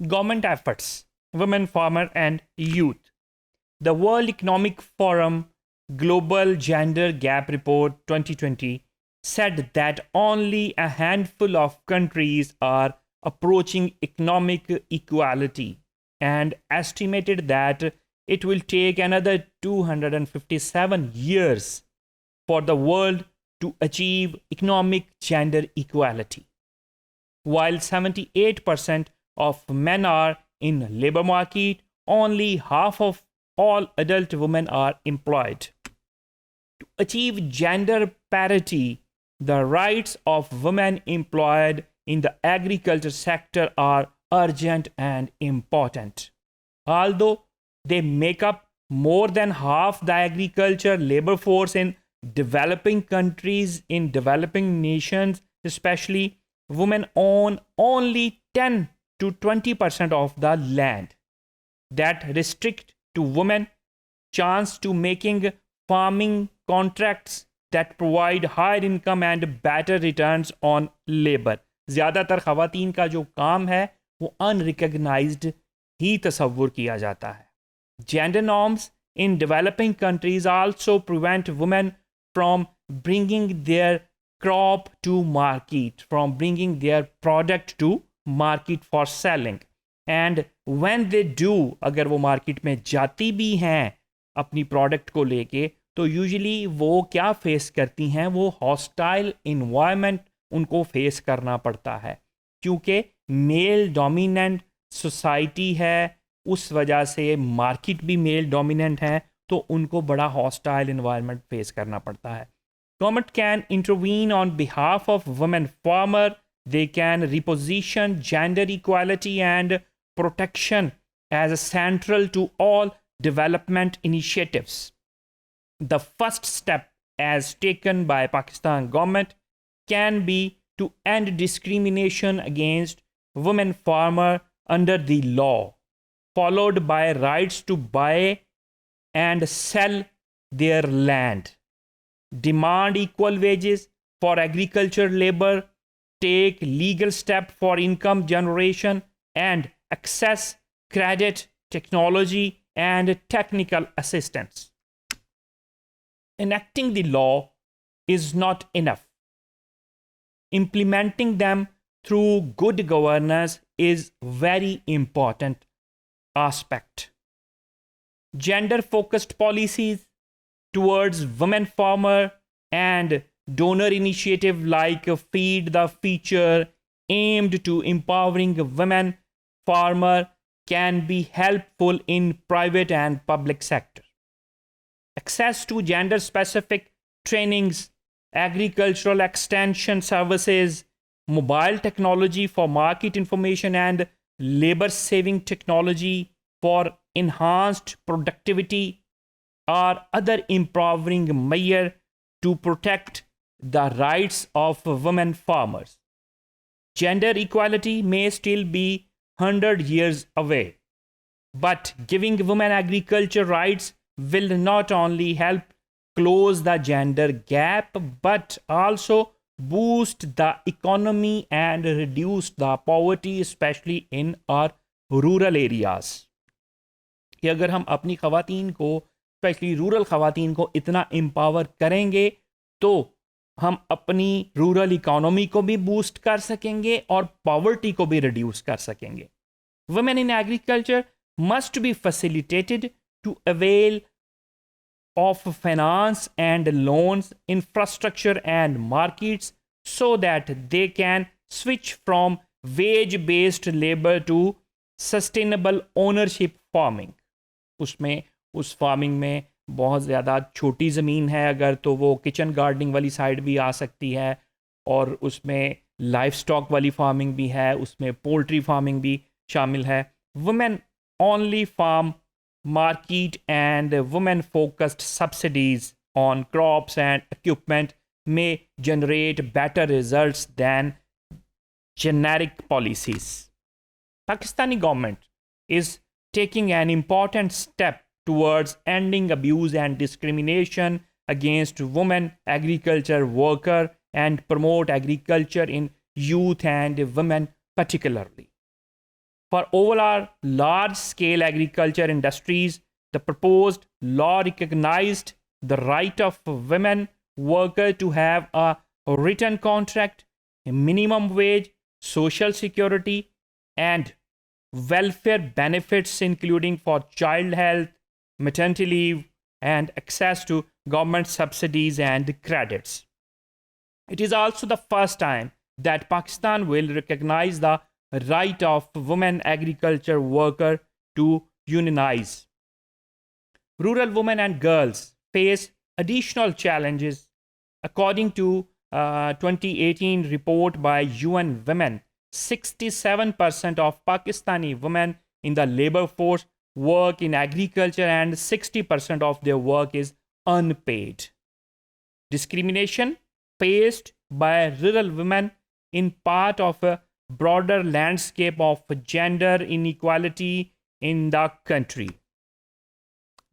Government efforts, women farmer and youth. The World Economic Forum Global Gender Gap Report 2020 said that only a handful of countries are approaching economic equality and estimated that it will take another 257 years for the world to achieve economic gender equality. While 78% of men are in labor market, only half of all adult women are employed. To achieve gender parity, the rights of women employed in the agriculture sector are urgent and important. Although they make up more than half the agriculture labor force in developing countries, in developing nations especially, women own only 10 to 20% of the land. That restrict to women chance to making farming contracts that provide higher income and better returns on labor. ज़्यादातर ख़वातीन का जो काम है वो unrecognised ही तसव्वुर किया जाता है. Gender norms in developing countries also prevent women from bringing their crop to market, from bringing their product to market for selling. And when they do, अगर वो मार्केट में जाती भी हैं अपनी प्रोडक्ट को लेके, तो यूजुअली वो क्या फेस करती हैं, वो हॉस्टाइल इन्वायरमेंट उनको फेस करना पड़ता है क्योंकि मेल डोमिनेंट सोसाइटी है. उस वजह से मार्केट भी मेल डोमिनेंट है, तो उनको बड़ा हॉस्टाइल इन्वायरमेंट फेस करना पड़ता है. Government can intervene on behalf of women farmer. They can reposition gender equality and protection as central to all development initiatives. The first step as taken by Pakistan government can be to end discrimination against women farmer under the law, followed by rights to buy and sell their land. Demand equal wages for agriculture labor, take legal step for income generation, and access credit, technology, and technical assistance. Enacting the law is not enough. Implementing them through good governance is very important aspect. Gender-focused policies towards women farmer and donor initiative like Feed the Future aimed to empowering women farmer can be helpful in private and public sector. Access to gender-specific trainings, agricultural extension services, mobile technology for market information and labor-saving technology for enhanced productivity are other empowering measures to protect the rights of women farmers. Gender equality may still be 100 years away, but giving women agriculture rights will not only help close the gender gap, but also boost the economy and reduce the poverty, especially in our rural areas. कि अगर हम अपनी ख़वातीन को, specially rural ख़वातीन को इतना empower करेंगे तो हम अपनी रूरल इकोनॉमी को भी बूस्ट कर सकेंगे और पॉवर्टी को भी रिड्यूस कर सकेंगे. Women in agriculture must be facilitated to avail of finance and loans, infrastructure and markets so that they can switch from wage-based labor to sustainable ownership farming. उसमें उस फार्मिंग में बहुत ज़्यादा छोटी ज़मीन है अगर, तो वो किचन गार्डनिंग वाली साइड भी आ सकती है, और उसमें लाइफ स्टॉक वाली फार्मिंग भी है, उसमें पोल्ट्री फार्मिंग भी शामिल है. Women only farm market and women-focused subsidies on crops and equipment may generate better results than generic policies. Pakistani government is taking an important step towards ending abuse and discrimination against women agriculture workers and promote agriculture in youth and women particularly. For overall large-scale agriculture industries, the proposed law recognized the right of women workers to have a written contract, a minimum wage, social security, and welfare benefits, including for child health, maternity leave, and access to government subsidies and credits. It is also the first time that Pakistan will recognize the right of women agriculture workers to unionize. Rural women and girls face additional challenges. According to 2018 report by UN Women, 67% of Pakistani women in the labor force work in agriculture and 60% of their work is unpaid. Discrimination faced by rural women in part of a broader landscape of gender inequality in the country.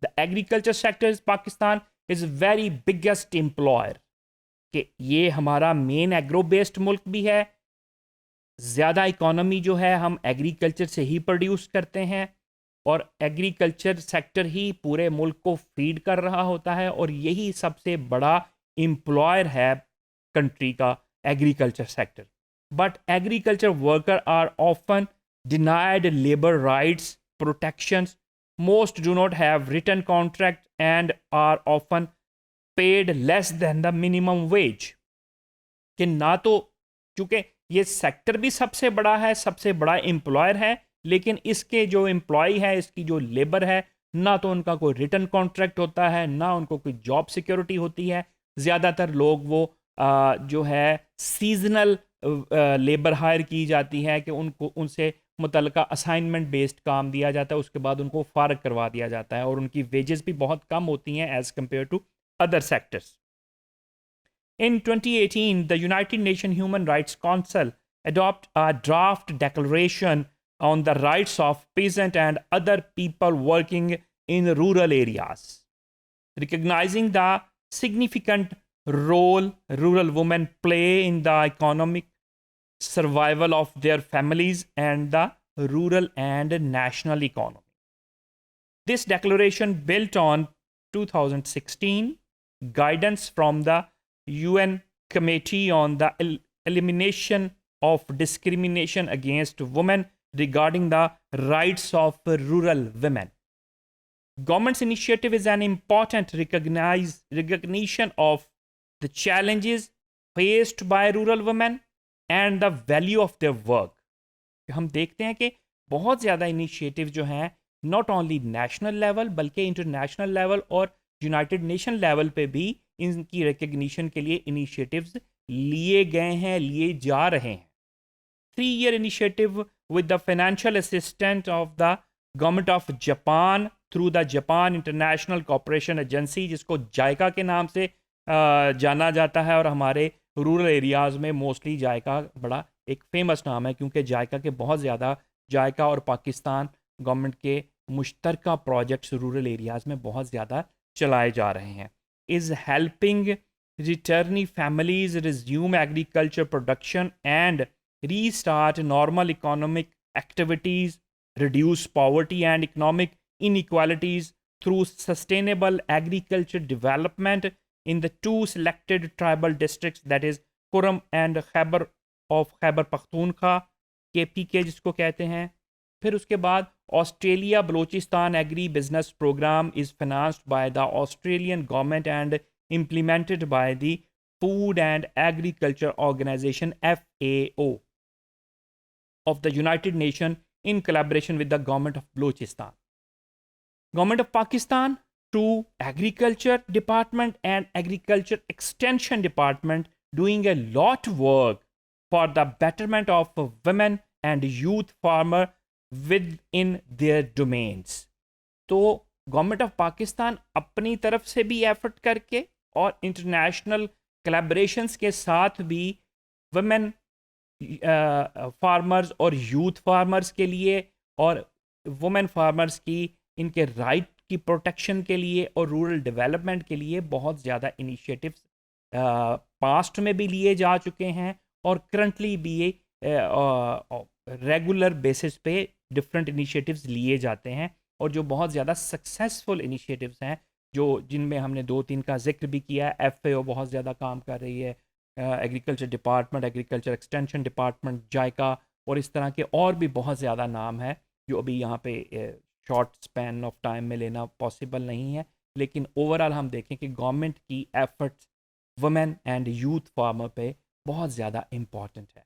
The agriculture sector in Pakistan is very biggest employer. कि ये हमारा main agro based मुल्क भी है, ज़्यादा economy जो है हम एग्रीकल्चर से ही प्रोड्यूस करते हैं और एग्रीकल्चर सेक्टर ही पूरे मुल्क को फीड कर रहा होता है और यही सबसे बड़ा एम्प्लॉयर है कंट्री का agriculture sector. But agriculture worker are often denied labour rights protections. Most do not have written contract and are often paid less than the minimum wage. कि ना तो क्योंकि ये सेक्टर भी सबसे बड़ा है, सबसे बड़ा एम्प्लॉयर है, लेकिन इसके जो एम्प्लॉय है, इसकी जो लेबर है, ना तो उनका कोई रिटर्न कॉन्ट्रैक्ट होता है, ना उनको कोई जॉब सिक्योरिटी होती है. ज़्यादातर लोग वो जो है सीजनल लेबर हायर की जाती है कि उनको उनसे मुतल्लिका असाइनमेंट बेस्ड काम दिया जाता है, उसके बाद उनको फारग करवा दिया जाता है और उनकी वेजेस भी बहुत कम होती हैं as compare to other sectors. In 2018, the United Nations Human Rights Council adopted a draft declaration on the rights of peasants and other people working in rural areas, recognizing the significant role rural women play in the economic survival of their families and the rural and national economy. This declaration built on 2016 guidance from the UN Committee on the Elimination of Discrimination Against Women regarding the rights of rural women. Government's initiative is an important recognition of the challenges faced by rural women and the value of their work. हम देखते हैं कि बहुत ज़्यादा initiative जो हैं not only national level बल्कि international level और यूनाइटेड नेशन लेवल पे भी इनकी रिकग्निशन के लिए इनिशिएटिव्स लिए गए हैं, लिए जा रहे हैं. 3-year initiative with the financial assistance of the government of Japan through the Japan International Cooperation Agency, जिसको जायका के नाम से जाना जाता है और हमारे रूरल एरियाज़ में मोस्टली जायका बड़ा एक फेमस नाम है क्योंकि जायका के बहुत ज़्यादा जायका और पाकिस्तान गवर्नमेंट के मुश्तरका प्रोजेक्ट्स रूरल एरियाज़ में बहुत ज़्यादा चलाए जा रहे हैं. Is helping returnee families resume agriculture production and restart normal economic activities, reduce poverty and economic inequalities through sustainable agriculture development in the 2 selected tribal districts, that is Kuram and Khyber of Khyber Pakhtunkhwa, KPK जिसको कहते हैं. फिर उसके बाद Australia Balochistan Agri Business Program is financed by the Australian government and implemented by the Food and Agriculture Organization FAO of the United Nations in collaboration with the government of Balochistan. Government of Pakistan through Agriculture Department and Agriculture Extension Department doing a lot work for the betterment of women and youth farmer within their domains. तो government of Pakistan अपनी तरफ से भी effort करके और international collaborations के साथ भी वुमेन फार्मर्स और यूथ फार्मर्स के लिए और वुमेन फार्मर्स की इनके राइट की प्रोटेक्शन के लिए और रूरल डेवलपमेंट के लिए बहुत ज़्यादा इनिशिएटिव्स पास्ट में भी लिए जा चुके हैं और करंटली भी ये रेगुलर बेसिस पे डिफरेंट इनिशिएटिव्स लिए जाते हैं, और जो बहुत ज़्यादा सक्सेसफुल इनिशिएटिव्स हैं, जो जिनमें हमने 2-3 का जिक्र भी किया है। FAO बहुत ज़्यादा काम कर रही है, agriculture department, agriculture extension department, JICA, और इस तरह के और भी बहुत ज़्यादा नाम है जो अभी यहाँ पे शॉर्ट स्पैन ऑफ टाइम में लेना पॉसिबल नहीं है। लेकिन ओवरऑल हम देखें कि गवर्नमेंट की efforts women and youth farmer पे बहुत ज़्यादा इम्पॉर्टेंट है।